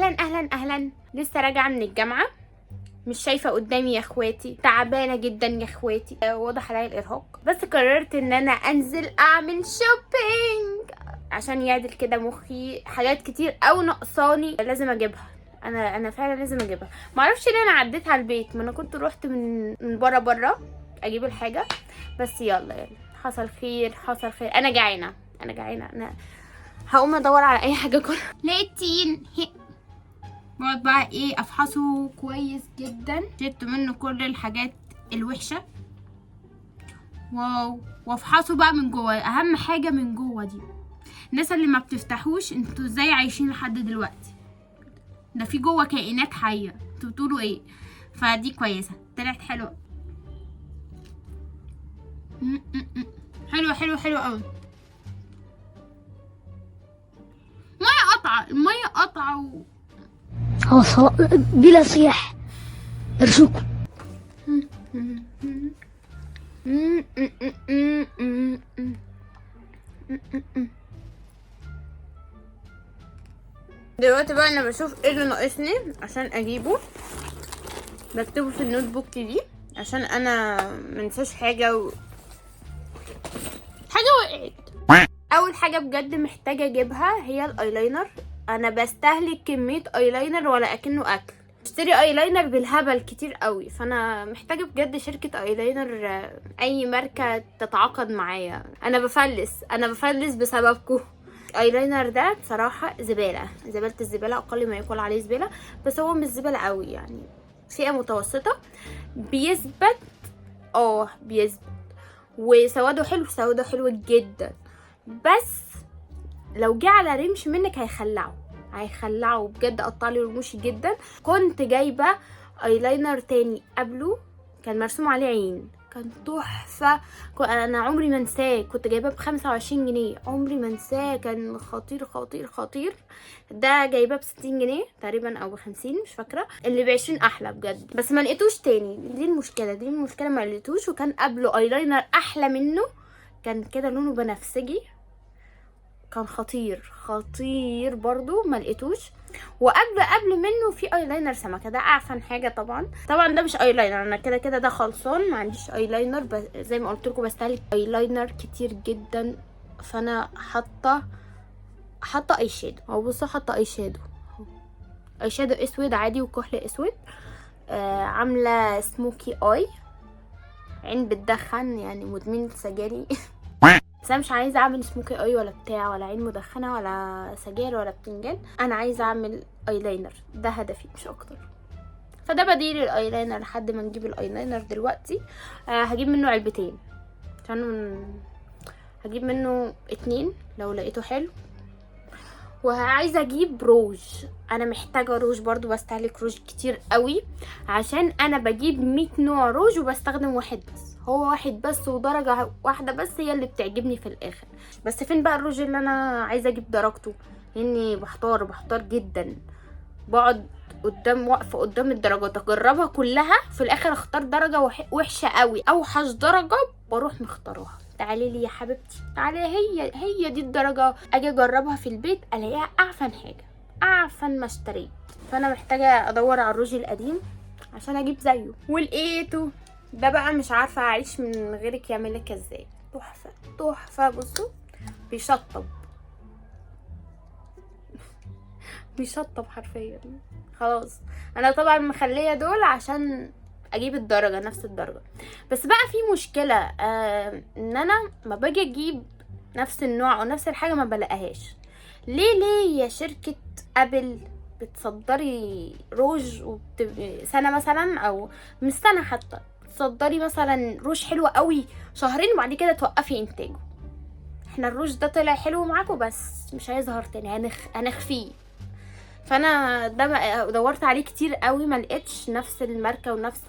اهلا اهلا اهلا. لسه راجعه من الجامعه، مش شايفه قدامي يا اخواتي، تعبانه جدا يا اخواتي، واضح عليا الارهاق، بس قررت ان انا انزل اعمل شوبينج عشان يعدل كده مخي. حاجات كتير او ناقصاني لازم اجيبها، انا فعلا لازم اجيبها. معرفش ليه انا عديت على البيت، ما انا كنت روحت من بره اجيب الحاجه. بس يلا حصل خير حصل خير. انا جعانه انا هقوم ادور على اي حاجه كلها. لقيتين بقعد بقى افحصه كويس جدا، شلت منه كل الحاجات الوحشه واو، وافحصه بقى من جوه. اهم حاجه من جوه دي. الناس اللي ما بتفتحوش، انتوا ازاي عايشين لحد دلوقتي؟ ده في جوه كائنات حيه، انتوا بتقولوا ايه؟ فدي كويسه، طلعت حلوه. حلوه قوي. الميه قطعه بلا صياح ارجوكم. دلوقتي بقى انا بشوف ايه اللي ناقصني عشان اجيبه، بكتبه في النوت بوك دي عشان انا منساش حاجه حاجه وقعت. اول حاجه بجد محتاجه اجيبها هي الايلاينر. انا بستهلك كميه ايلاينر ولا اكنه اكل، اشتري ايلاينر بالهبل كتير قوي، فانا محتاجه بجد شركه ايلاينر، اي ماركه تتعاقد معايا. انا بفلس بسببكم. ايلاينر ده بصراحه زباله الزباله، اقل ما يقال عليه زباله، بس هو مش زباله قوي يعني، فئه متوسطه. بيثبت وسواده حلو جدا، بس لو جه على رمش منك هيخلعه بجد، قطعلي رموشي جدا. كنت جايبه ايلاينر تاني قبله كان مرسوم عليه عين، كان تحفه. انا عمري ما انساه، كنت جايباه ب25 جنيه، عمري ما انساه، كان خطير. ده جايباه ب60 جنيه تقريبا او ب50 مش فاكره. اللي ب20 احلى بجد، بس ما لقيتوش تاني. دي المشكله ما لقيتوش. وكان قبله ايلاينر احلى منه، كان كده لونه بنفسجي، كان خطير برضو، ما لقيتوش. قبل منه في ايلاينر سمكه، ده اعفن حاجه. طبعا ده مش ايلاينر، انا كده ده خلصان، ما عنديش ايلاينر. زي ما قلت لكم بستهلك ايلاينر كتير جدا، فانا حاطه اي شادو. او بصوا حاطه اي شادو اسود عادي وكحل اسود. عامله سموكي اي، عين بتدخن يعني مدمنه سجاير. بس انا مش عايزه اعمل سموكي اي ولا بتاع ولا عين مدخنه ولا سجاير ولا بتنجان، انا عايزه اعمل ايلاينر، ده هدفي مش اكتر. فده بديل الايلاينر لحد ما نجيب الايلاينر دلوقتي. هجيب منه علبتين، عشان هجيب منه 2 لو لقيته حلو. وعايزه اجيب روج، انا محتاجه روج برضو، بستهلك روج كتير قوي، عشان انا بجيب 100 نوع روج وبستخدم واحد بس. هو واحد بس ودرجه واحده بس هي اللي بتعجبني في الاخر. بس فين بقى الروج اللي انا عايزه اجيب درجته؟ لاني بحتار جدا، بقعد واقفه قدام الدرجات اجربها كلها، في الاخر اختار درجه وحشه قوي، اوحش درجه بروح مختارها. تعالي لي يا حبيبتي تعالي، هي دي الدرجه، اجي اجربها في البيت الاقيها اعفن حاجه، اعفن ما اشتريت. فانا محتاجه ادور على الروج القديم عشان اجيب زيه، ولقيته. ده بقى مش عارفه اعيش من غيرك يا ملكه ازاي. تحفه بصوا، بيشطب حرفيا. خلاص انا طبعا مخليه دول عشان اجيب الدرجه نفس الدرجه. بس بقى في مشكله، ان انا ما باجي اجيب نفس النوع او نفس الحاجه ما بلاقيهاش. ليه يا شركه ابل بتصدري روج سنه مثلا، او مش سنه حتى، تصدري مثلا روج حلو قوي شهرين وبعد كده توقفي انتاجه؟ احنا الروج ده طلع حلو معاكم بس مش هيظهر تاني، هنخفيه. فانا ده دورت عليه كتير قوي، ما لقيتش نفس الماركه ونفس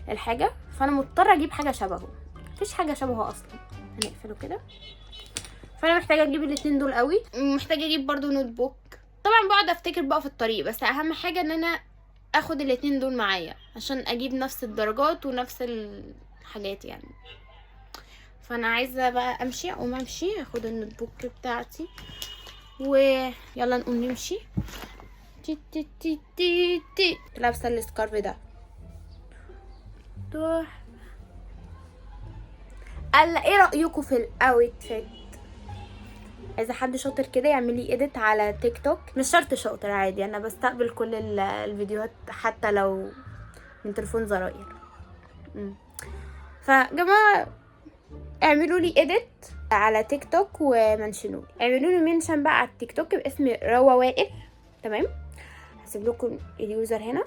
الحاجه، فانا مضطره اجيب حاجه شبهه. مفيش حاجه شبهه اصلا. هنقفله كده. فانا محتاجه اجيب الاتنين دول قوي. محتاجه اجيب برضو نوت بوك. طبعا بقعد افتكر بقى في الطريق، بس اهم حاجه ان انا اخد الاتنين دول معايا عشان اجيب نفس الدرجات ونفس الحاجات يعني. فانا عايزه بقى امشي اخد النوت بوك بتاعتي، ويلا نقوم نمشي. تي تي تي تي تي. لابسه السكارف ده تروح. قال ايه رايكم في الاوتفيت؟ اذا حد شاطر كده يعمل لي اديت على تيك توك، مش شرط شاطر، عادي، انا بستقبل كل الفيديوهات حتى لو من تليفون زراير. فجماعه اعملوا لي اديت على تيك توك ومنشنوا لي، اعملوا لي منشن بقى على التيك توك باسم روا وائل. تمام، هسيب لكم اليوزر هنا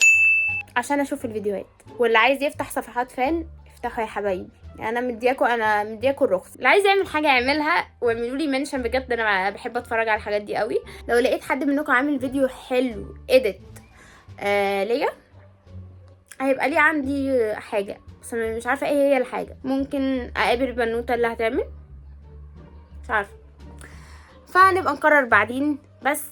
عشان اشوف الفيديوهات، واللي عايز يفتح صفحات فان افتحوا يا حبايبي، انا مدياكوا الرخص. اللي عايز يعمل حاجه يعملها واعملوا لي منشن، بجد انا بحب اتفرج على الحاجات دي قوي. لو لقيت حد منكم عامل فيديو حلو اديت ليا، هيبقى لي عندي حاجه، بس انا مش عارفه ايه هي الحاجه. ممكن اقابل البنوته اللي هتعمل، مش عارفه، فنبقى نقرر بعدين. بس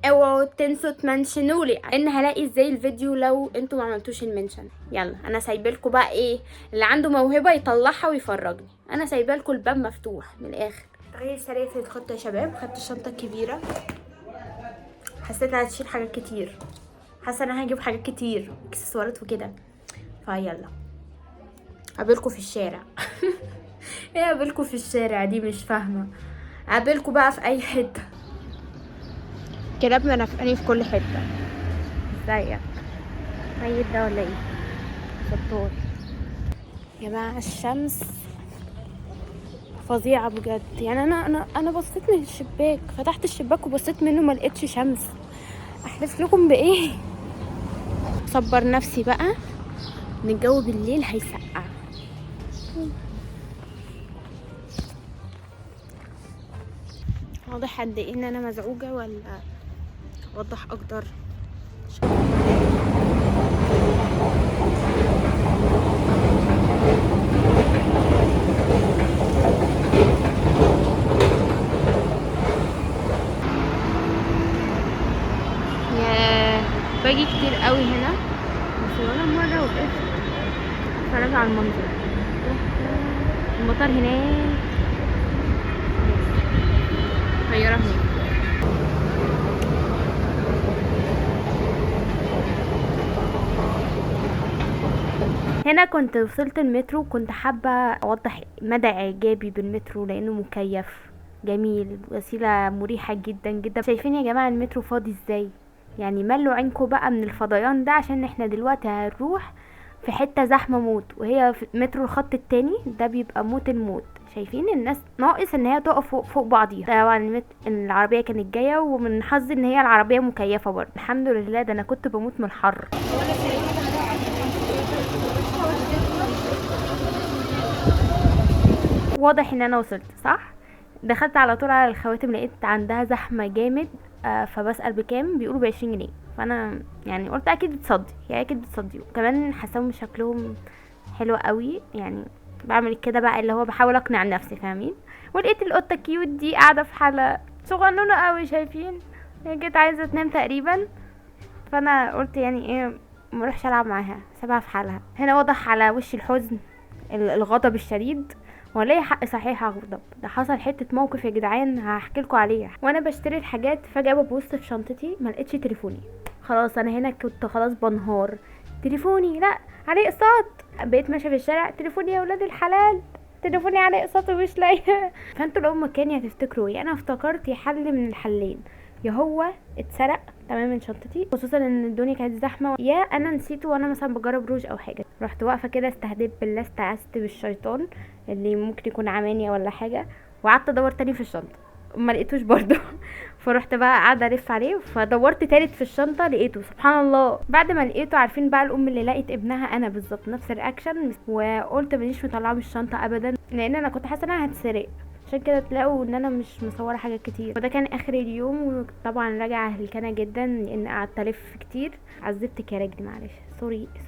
اوعوا تنسوا تمنشنولي، ان هلاقي ازاي الفيديو لو انتوا ما عملتوش المنشن. يلا انا سايبالكوا بقى ايه، اللي عنده موهبه يطلعها ويفرجني، انا سايبالكوا الباب مفتوح من الاخر. تغيير سريع في الخطه يا شباب. خدت الشنطه الكبيره، حسيتها هتشيل حاجات كتير، حاسه انا هجيب حاجات كتير اكسسوارات وكده، فيلا قابلكوا في الشارع. ايه قابلكوا في الشارع دي؟ مش فاهمه. قابلكوا بقى في اي حته، كلابنا نافقاني في كل حته. ازيك؟ ميت ده ولا ايه؟ شطور يا جماعه. الشمس فظيعه بجد، يعني انا بصيت من الشباك، فتحت الشباك وبصيت منه ما لقيتش شمس. احلف لكم بايه؟ صبر نفسي بقى ان الجو بالليل هيسقع. واضح قد ايه ان انا مزعوجه، ولا اوضح اكتر؟ ياه، باجي كتير قوي هنا، بس ولا مره وقفت اتفرج على المنظر. المطار هناك، طياره هناك. هنا كنت وصلت المترو، كنت حابة اوضح مدى اعجابي بالمترو لانه مكيف جميل، وسيلة مريحة جدا جدا. شايفين يا جماعة المترو فاضي ازاي؟ يعني ملوا عينكم بقى من الفضيان ده، عشان احنا دلوقتي هنروح في حتة زحمة موت، وهي في مترو الخط التاني ده بيبقى موت الموت. شايفين الناس ناقص ان هي تقف فوق بعضيها. طبعا العربية كانت جاية، ومن حظي ان هي العربية مكيفة برضه الحمد لله، ده انا كنت بموت من الحر. واضح ان انا وصلت صح. دخلت على طول على الخواتم، لقيت عندها زحمه جامد. فبسأل بكام، بيقولوا ب20 جنيه. فانا يعني قلت اكيد بتصدي، يعني اكيد بتصدي. وكمان حاساهم شكلهم حلو قوي، يعني بعمل كده بقى اللي هو بحاول اقنع نفسي، فاهمين؟ ولقيت القطه كيوت دي قاعده في حاله صغنونه قوي، شايفين؟ هي كانت عايزه تنام تقريبا، فانا قلت يعني ايه، مروحش العب معاها، سيبها في حالها. هنا واضح على وش الحزن الغضب الشديد، وليه حق صحيح اغضب. ده حصل حته موقف يا جدعان هحكي لكم عليه. وانا بشتري الحاجات فجاه ببص في شنطتي ما لقيتش تليفوني. خلاص انا هنا كنت خلاص بنهار. تليفوني لا عليه اقساط. بقيت ماشيه في الشارع، تليفوني يا ولاد الحلال، تليفوني عليه اقساط ومش لاقيه. فانتوا لو مكاني هتفتكروا ايه؟ انا افتكرت يا حل من الحلين، يا هو اتسرق تمام من شنطتي، خصوصا ان الدنيا كانت زحمه، يا انا نسيته وانا مثلا بجرب روج او حاجه. رحت واقفه كده استهديت بالله، استعذت بالشيطان اللي ممكن يكون عماني ولا حاجه، وقعدت ادور تاني في الشنطه ما لقيتوش برضو. فرحت بقى قاعده الف عليه، فدورت تالت في الشنطه لقيته، سبحان الله. بعد ما لقيته، عارفين بقى الام اللي لقيت ابنها انا بالظبط نفس الرياكشن، وقلت مانيش مطلعه من الشنطه ابدا، لان انا كنت حاسه انها هتسرق، عشان كده تلاقوا ان انا مش مصوره حاجات كتير. وده كان اخر اليوم، وطبعا راجعه هلكانه جدا لان قعدت الف كتير. عذبتك يا رجلي، معلش،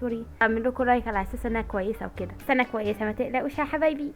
سوري. اعمل لكم لايك على اساس انها كويسه وكده، بس انا كويسه ما تقلقوش يا حبايبي.